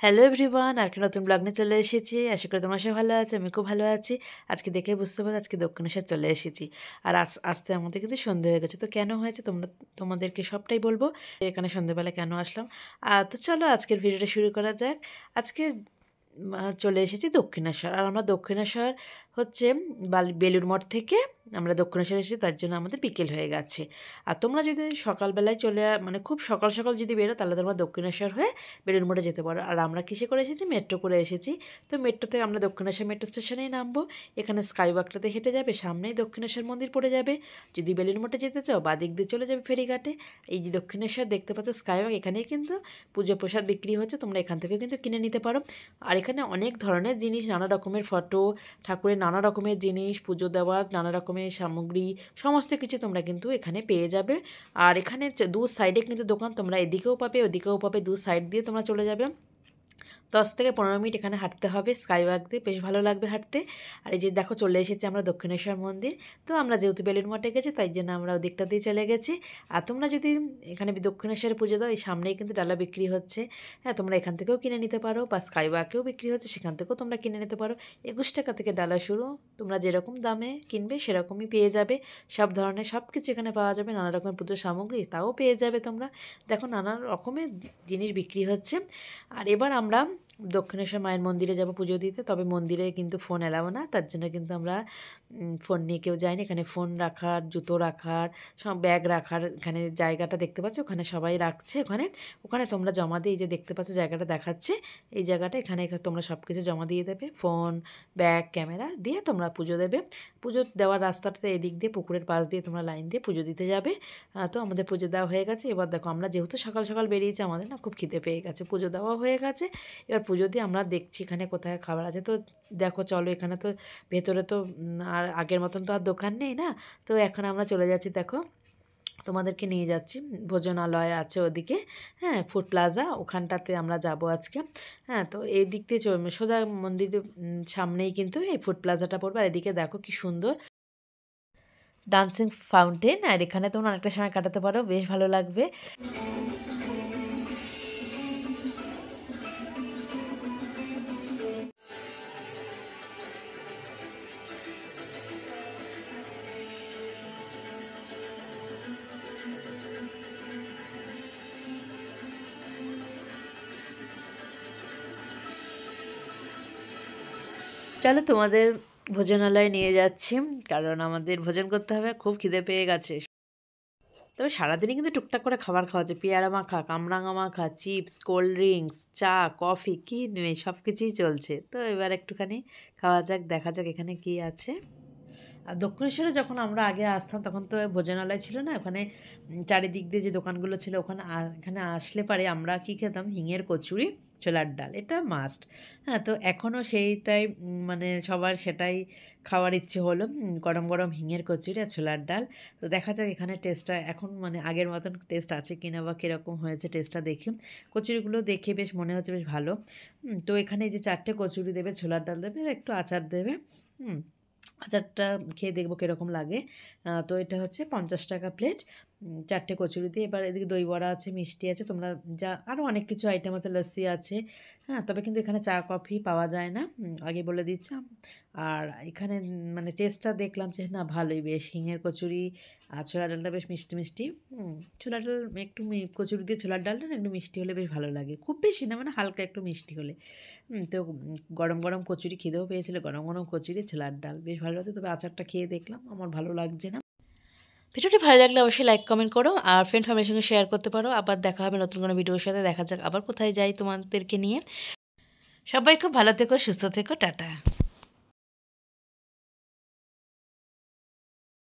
Hello everyone, আর একটা নতুন blog নিয়ে চলে এসেছি। আশা করি তোমরা সবাই ভালো আছো, আমি খুব ভালো আছি। আজকে দেখে বুঝতে পারো আজকে দক্ষিণেশ্বর চলে এসেছি। আর আসতে আমাদের কিন্তু সন্ধে হয়ে গেছে। তো কেন হয়েছে তোমাদেরকে সবটাই বলবো, এখানে সন্ধেবেলা কেন আসলাম। তো চলো আজকের ভিডিওটা শুরু করা যাক। আজকে চলে এসেছি দক্ষিণেশ্বর। আর আমরা দক্ষিণেশ্বর হচ্ছে বেলুড় মঠ থেকে আমরা দক্ষিণেশ্বর এসেছি, তার জন্য আমাদের বিকেল হয়ে গেছে। আর তোমরা যদি সকালবেলায় মানে খুব সকাল সকাল যদি বেরো, তাহলে তোমরা দক্ষিণেশ্বর হয়ে বেলুড় মঠে যেতে পারো। আর আমরা কিসে করে এসেছি? মেট্রো করে এসেছি। তো মেট্রো থেকে আমরা দক্ষিণেশ্বর মেট্রো স্টেশনেই নামবো। এখানে স্কাইওয়াকটাতে হেঁটে যাবে, সামনেই দক্ষিণেশ্বর মন্দির পড়ে যাবে। যদি বেলুড় মঠে যেতে চাও, বাদিক দিয়ে চলে যাবে ফেরিঘাটে। এই যে দক্ষিণেশ্বর দেখতে পাচ্ছ স্কাইওয়াক, এখানেই কিন্তু পুজো প্রসাদ বিক্রি হচ্ছে, তোমরা এখান থেকে কিন্তু কিনে নিতে পারো। আর এখানে অনেক ধরনের জিনিস, নানা রকমের ফটো, ঠাকুরের নানা রকমের জিনিস, পুজো দেওয়ার নানা রকমের সামগ্রী, সমস্ত কিছু তোমরা কিন্তু এখানে পেয়ে যাবে। আর এখানে দু সাইডে কিন্তু দোকান, তোমরা এদিকেও পাবে ওদিকেও পাবে, দু সাইড দিয়ে তোমরা চলে যাবে। 10 থেকে 15 মিনিট এখানে হাঁটতে হবে স্কাইওয়াক দিয়ে, বেশ ভালো লাগবে হাঁটতে। আর এই যে দেখো চলে এসেছি আমরা দক্ষিণেশ্বর মন্দির। তো আমরা যেহেতু বেলুড় মঠে গেছি, তাই জন্য আমরা ওদিকটা দিয়ে চলে গেছি। আর তোমরা যদি এখানে দক্ষিণেশ্বরে পুজো দাও, এই সামনেই কিন্তু ডালা বিক্রি হচ্ছে। হ্যাঁ, তোমরা এখান থেকেও কিনে নিতে পারো, বা স্কাইওয়াকেও বিক্রি হচ্ছে, সেখান থেকেও তোমরা কিনে নিতে পারো। 21 টাকা থেকে ডালা শুরু, তোমরা যেরকম দামে কিনবে সেরকমই পেয়ে যাবে। সব ধরনের সব কিছু এখানে পাওয়া যাবে, নানা রকমের পুজোর সামগ্রী তাও পেয়ে যাবে তোমরা। দেখো নানা রকমের জিনিস বিক্রি হচ্ছে। আর এবার আমরা দক্ষিণেশ্বর মায়ের মন্দিরে যাব পুজো দিতে। তবে মন্দিরে কিন্তু ফোন এলাও না, তার জন্য কিন্তু আমরা ফোন নিয়ে কেউ যাইনি। এখানে ফোন রাখার, জুতো রাখার, সব ব্যাগ রাখার এখানে জায়গাটা দেখতে পাচ্ছ, ওখানে সবাই রাখছে। ওখানে তোমরা জমা দিয়ে, এই যে দেখতে পাচ্ছ জায়গাটা দেখাচ্ছে, এই জায়গাটা এখানে তোমরা সব কিছু জমা দিয়ে দেবে। ফোন, ব্যাগ, ক্যামেরা দিয়ে তোমরা পুজো দেবে। পুজো দেওয়ার রাস্তাটাতে এদিক দিয়ে পুকুরের পাশ দিয়ে তোমরা লাইন দিয়ে পুজো দিতে যাবে। তো আমাদের পুজো দেওয়া হয়ে গেছে। এবার দেখো আমরা যেহেতু সকাল সকাল বেরিয়েছি, আমাদের না খুব খিদে পেয়ে গেছে, পুজো দেওয়া হয়ে গেছে। এবার পুজো দিয়ে আমরা দেখছি এখানে কোথায় খাবার আছে। তো দেখো চলো, এখানে তো ভেতরে তো আর আগের মতন তো আর দোকান নেই না। তো এখন আমরা চলে যাচ্ছি, দেখো তোমাদেরকে নিয়ে যাচ্ছি, ভোজনালয় আছে ওদিকে। হ্যাঁ, ফুড প্লাজা, ওখানটাতে আমরা যাব আজকে। হ্যাঁ, তো এই দিক দিয়ে সোজা মন্দিরের সামনেই কিন্তু এই ফুড প্লাজাটা পড়বে। আর এদিকে দেখো কি সুন্দর ডান্সিং ফাউন্টেন, আর এখানে তোমরা অনেকটা সময় কাটাতে পারো, বেশ ভালো লাগবে। চলো তোমাদের ভোজনালয়ে নিয়ে যাচ্ছি, কারণ আমাদের ভোজন করতে হবে, খুব খিদে পেয়ে গেছে। তবে সারাদিনই কিন্তু টুকটাক করে খাবার খাওয়া যায়, পেয়ারা মাখা, কামরাঙা মাখা, চিপস, কোল্ড ড্রিঙ্কস, চা, কফি, কী নেই সব কিছুই চলছে। তো এবার একটুখানি খাওয়া যাক, দেখা যাক এখানে কী আছে। আর দক্ষিণেশ্বরে যখন আমরা আগে আসতাম, তখন তো ভোজনালয় ছিল না, ওখানে চারিদিক দিয়ে যে দোকানগুলো ছিল, এখানে আসলে পারে আমরা কী খেতাম? হিঙের কচুরি, ছোলার ডাল, এটা মাস্ট। হ্যাঁ, তো এখনও সেইটাই মানে সবার সেটাই খাওয়ার ইচ্ছে হলো, গরম গরম হিঙের কচুরি আর ছোলার ডাল। তো দেখা যাক এখানে টেস্টটা এখন মানে আগের মতন টেস্ট আছে কিনা, বা কীরকম হয়েছে টেস্টটা দেখি। কচুরিগুলো দেখে বেশ মনে হচ্ছে বেশ ভালো। তো এখানে যে 4টে কচুরি দেবে, ছোলার ডাল দেবে, আর একটু আচার দেবে। আচারটা খেয়ে দেখবো কীরকম লাগে। তো এটা হচ্ছে 50 টাকা প্লেট, 4টে কচুরি দিয়ে। এবার এদিকে দই বড়া আছে, মিষ্টি আছে, তোমরা যা আরও অনেক কিছু আইটেম আছে, লস্যি আছে। হ্যাঁ, তবে কিন্তু এখানে চা কফি পাওয়া যায় না, আগে বলে দিচ্ছি। আর এখানে মানে টেস্টটা দেখলাম যে না ভালোই, বেশ হিঙের কচুরি আর ছোলার ডালটা বেশ মিষ্টি মিষ্টি। ছোলার ডাল একটু কচুরি দিয়ে ছোলার ডালটা না একটু মিষ্টি হলে বেশ ভালো লাগে, খুব বেশি না, মানে হালকা একটু মিষ্টি হলে। তো গরম গরম কচুরি খিদেও পেয়েছিল, গরম গরম কচুরি ছোলার ডাল বেশ ভালো লাগছে। তবে আচারটা খেয়ে দেখলাম, আমার ভালো লাগছে না। ভিডিওটি ভালো লাগলে অবশ্যই লাইক কমেন্ট করো, আর ফ্রেন্ড ফ্যামিলির সঙ্গে শেয়ার করতে পারো। আবার দেখা হবে নতুন কোনো ভিডিওর সাথে, দেখা যাক আবার কোথায় যাই তোমাদেরকে নিয়ে। সবাই খুব ভালো থেকো, সুস্থ থেকো, টাটা।